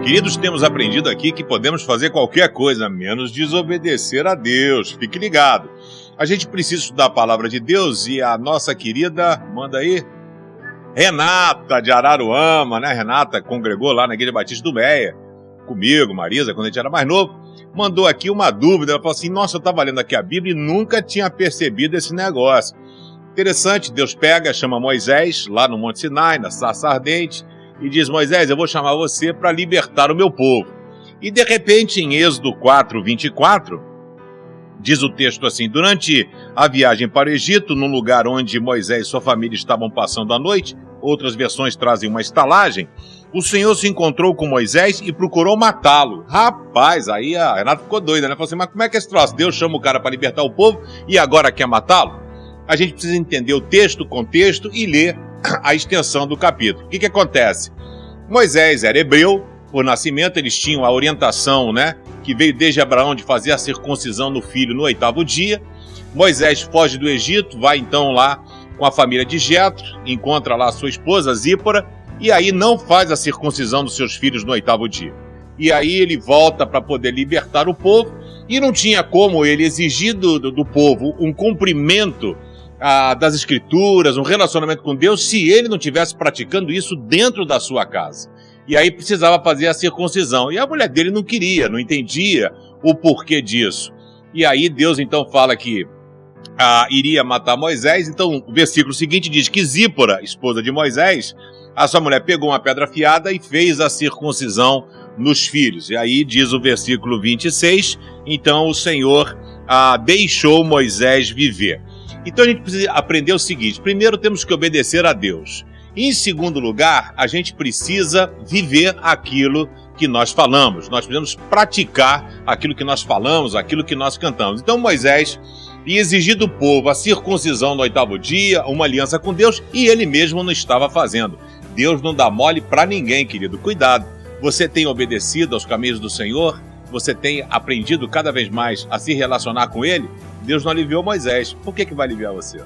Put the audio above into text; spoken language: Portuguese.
Queridos, temos aprendido aqui que podemos fazer qualquer coisa, menos desobedecer a Deus. Fique ligado. A gente precisa estudar a palavra de Deus e a nossa querida, manda aí, Renata de Araruama, né? Renata congregou lá na Igreja Batista do Meia, comigo, Marisa, quando a gente era mais novo, mandou aqui uma dúvida. Ela falou assim, nossa, eu estava lendo aqui a Bíblia e nunca tinha percebido esse negócio. Interessante, Deus chama Moisés lá no Monte Sinai, na sarça ardente, e diz, Moisés, eu vou chamar você para libertar o meu povo. E de repente, em Êxodo 4:24, diz o texto assim, durante a viagem para o Egito, num lugar onde Moisés e sua família estavam passando a noite, outras versões trazem uma estalagem, o Senhor se encontrou com Moisés e procurou matá-lo. Rapaz, aí a Renata ficou doida, né? Falou assim, mas como é que é esse troço? Deus chama o cara para libertar o povo e agora quer matá-lo? A gente precisa entender o texto, o contexto e ler a extensão do capítulo. O que acontece? Moisés era hebreu, por nascimento eles tinham a orientação, né, que veio desde Abraão de fazer a circuncisão no filho no 8º dia. Moisés foge do Egito, vai então lá com a família de Jetro, encontra lá a sua esposa Zípora, e aí não faz a circuncisão dos seus filhos no 8º dia. E aí ele volta para poder libertar o povo, e não tinha como ele exigir do povo um cumprimento das escrituras, um relacionamento com Deus, se ele não estivesse praticando isso dentro da sua casa. E aí precisava fazer a circuncisão. E a mulher dele não queria, não entendia o porquê disso. E aí Deus então fala que iria matar Moisés. Então o versículo seguinte diz que Zípora, esposa de Moisés, a sua mulher pegou uma pedra afiada e fez a circuncisão nos filhos. E aí diz o versículo 26, então o Senhor deixou Moisés viver. Então a gente precisa aprender o seguinte, primeiro temos que obedecer a Deus. Em segundo lugar, a gente precisa viver aquilo que nós falamos. Nós precisamos praticar aquilo que nós falamos, aquilo que nós cantamos. Então Moisés ia exigir do povo a circuncisão no 8º dia, uma aliança com Deus, e ele mesmo não estava fazendo. Deus não dá mole para ninguém, querido. Cuidado, você tem obedecido aos caminhos do Senhor? Você tem aprendido cada vez mais a se relacionar com Ele? Deus não aliviou Moisés. Por que vai aliviar você?